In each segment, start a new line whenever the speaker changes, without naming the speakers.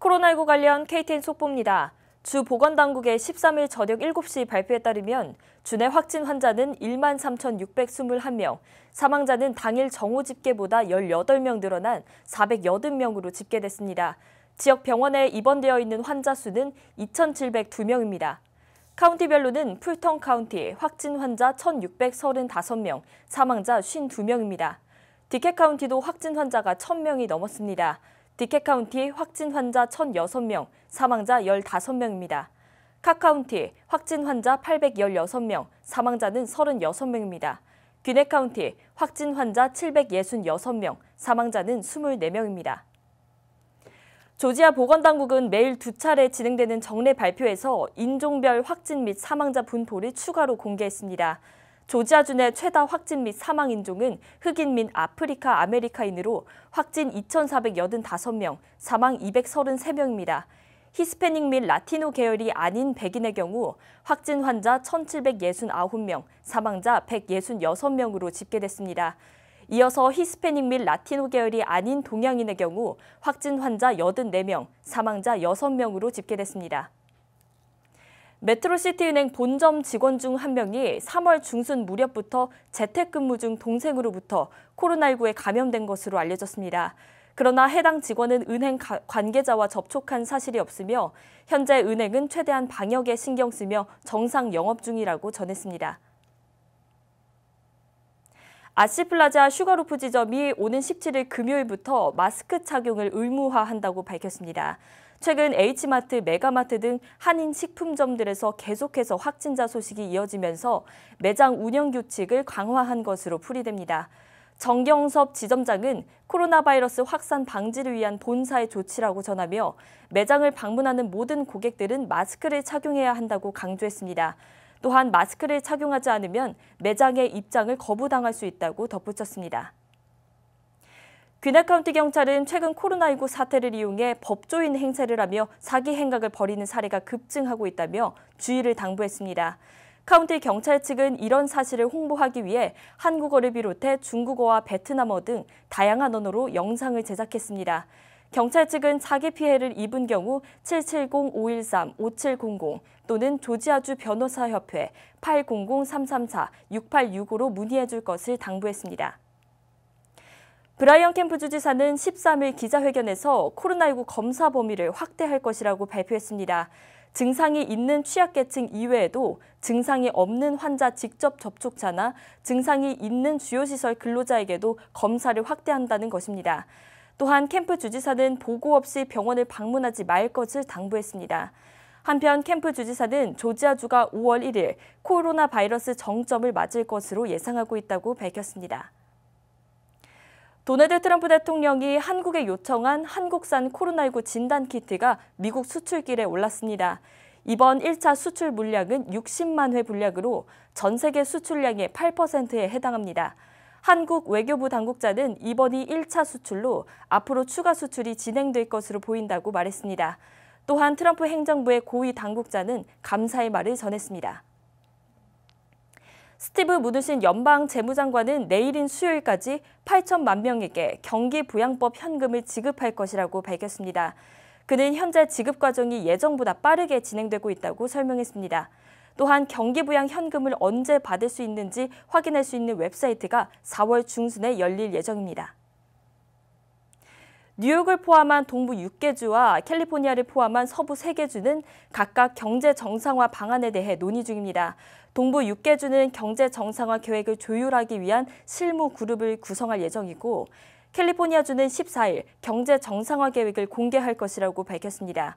코로나19 관련 KTN 속보입니다. 주 보건당국의 13일 저녁 7시 발표에 따르면 주내 확진 환자는 13,621명, 사망자는 당일 정오 집계보다 18명 늘어난 480명으로 집계됐습니다. 지역 병원에 입원되어 있는 환자 수는 2,702명입니다. 카운티별로는 풀턴 카운티 확진 환자 1,635명, 사망자 52명입니다. 디켓 카운티도 확진 환자가 1,000명이 넘었습니다. 디켓 카운티 확진 환자 1,006명, 사망자 15명입니다. 카 카운티 확진 환자 816명, 사망자는 36명입니다. 귀넷 카운티 확진 환자 766명, 사망자는 24명입니다. 조지아 보건당국은 매일 2차례 진행되는 정례 발표에서 인종별 확진 및 사망자 분포를 추가로 공개했습니다. 조지아주 내 최다 확진 및 사망 인종은 흑인 및 아프리카 아메리카인으로 확진 2,485명, 사망 233명입니다. 히스패닉 및 라티노 계열이 아닌 백인의 경우 확진 환자 1,769명, 사망자 166명으로 집계됐습니다. 이어서 히스패닉 및 라티노 계열이 아닌 동양인의 경우 확진 환자 84명, 사망자 6명으로 집계됐습니다. 메트로시티은행 본점 직원 중 한 명이 3월 중순 무렵부터 재택근무 중 동생으로부터 코로나19에 감염된 것으로 알려졌습니다. 그러나 해당 직원은 은행 관계자와 접촉한 사실이 없으며 현재 은행은 최대한 방역에 신경 쓰며 정상 영업 중이라고 전했습니다. 아시플라자 슈가로프 지점이 오는 17일 금요일부터 마스크 착용을 의무화한다고 밝혔습니다. 최근 H마트, 메가마트 등 한인 식품점들에서 계속해서 확진자 소식이 이어지면서 매장 운영 규칙을 강화한 것으로 풀이됩니다. 정경섭 지점장은 코로나 바이러스 확산 방지를 위한 본사의 조치라고 전하며 매장을 방문하는 모든 고객들은 마스크를 착용해야 한다고 강조했습니다. 또한 마스크를 착용하지 않으면 매장의 입장을 거부당할 수 있다고 덧붙였습니다. 귀넷 카운티 경찰은 최근 코로나19 사태를 이용해 법조인 행세를 하며 사기 행각을 벌이는 사례가 급증하고 있다며 주의를 당부했습니다. 카운티 경찰 측은 이런 사실을 홍보하기 위해 한국어를 비롯해 중국어와 베트남어 등 다양한 언어로 영상을 제작했습니다. 경찰 측은 사기 피해를 입은 경우 770-513-5700 또는 조지아주 변호사협회 800-334-6865로 문의해 줄 것을 당부했습니다. 브라이언 캠프 주지사는 13일 기자회견에서 코로나19 검사 범위를 확대할 것이라고 발표했습니다. 증상이 있는 취약계층 이외에도 증상이 없는 환자 직접 접촉자나 증상이 있는 주요시설 근로자에게도 검사를 확대한다는 것입니다. 또한 캠프 주지사는 보고 없이 병원을 방문하지 말 것을 당부했습니다. 한편 캠프 주지사는 조지아주가 5월 1일 코로나 바이러스 정점을 맞을 것으로 예상하고 있다고 밝혔습니다. 도널드 트럼프 대통령이 한국에 요청한 한국산 코로나19 진단키트가 미국 수출길에 올랐습니다. 이번 1차 수출 물량은 60만 회 분량으로 전 세계 수출량의 8%에 해당합니다. 한국 외교부 당국자는 이번이 1차 수출로 앞으로 추가 수출이 진행될 것으로 보인다고 말했습니다. 또한 트럼프 행정부의 고위 당국자는 감사의 말을 전했습니다. 스티브 무누신 연방 재무장관은 내일인 수요일까지 8천만 명에게 경기부양법 현금을 지급할 것이라고 밝혔습니다. 그는 현재 지급 과정이 예정보다 빠르게 진행되고 있다고 설명했습니다. 또한 경기부양 현금을 언제 받을 수 있는지 확인할 수 있는 웹사이트가 4월 중순에 열릴 예정입니다. 뉴욕을 포함한 동부 6개 주와 캘리포니아를 포함한 서부 3개 주는 각각 경제 정상화 방안에 대해 논의 중입니다. 동부 6개 주는 경제 정상화 계획을 조율하기 위한 실무 그룹을 구성할 예정이고 캘리포니아주는 14일 경제 정상화 계획을 공개할 것이라고 밝혔습니다.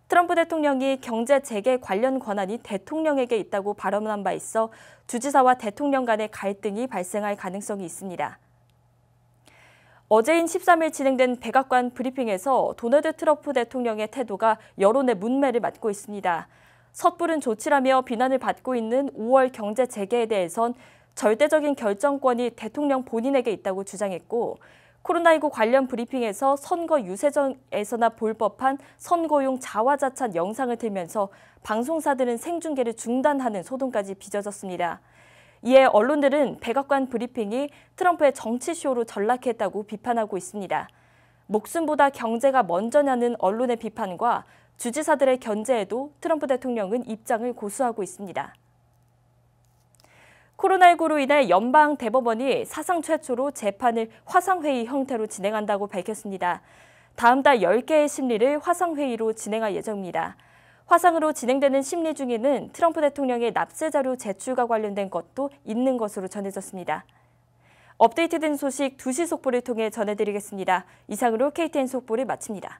트럼프 대통령이 경제 재개 관련 권한이 대통령에게 있다고 발언한 바 있어 주지사와 대통령 간의 갈등이 발생할 가능성이 있습니다. 어제인 13일 진행된 백악관 브리핑에서 도널드 트럼프 대통령의 태도가 여론의 문매를 맞고 있습니다. 섣부른 조치라며 비난을 받고 있는 5월 경제 재개에 대해선 절대적인 결정권이 대통령 본인에게 있다고 주장했고 코로나19 관련 브리핑에서 선거 유세전에서나 볼 법한 선거용 자화자찬 영상을 틀면서 방송사들은 생중계를 중단하는 소동까지 빚어졌습니다. 이에 언론들은 백악관 브리핑이 트럼프의 정치쇼로 전락했다고 비판하고 있습니다. 목숨보다 경제가 먼저냐는 언론의 비판과 주지사들의 견제에도 트럼프 대통령은 입장을 고수하고 있습니다. 코로나19로 인해 연방 대법원이 사상 최초로 재판을 화상회의 형태로 진행한다고 밝혔습니다. 다음 달 10개의 심리를 화상회의로 진행할 예정입니다. 화상으로 진행되는 심리 중에는 트럼프 대통령의 납세 자료 제출과 관련된 것도 있는 것으로 전해졌습니다. 업데이트된 소식 2시 속보를 통해 전해드리겠습니다. 이상으로 KTN 속보를 마칩니다.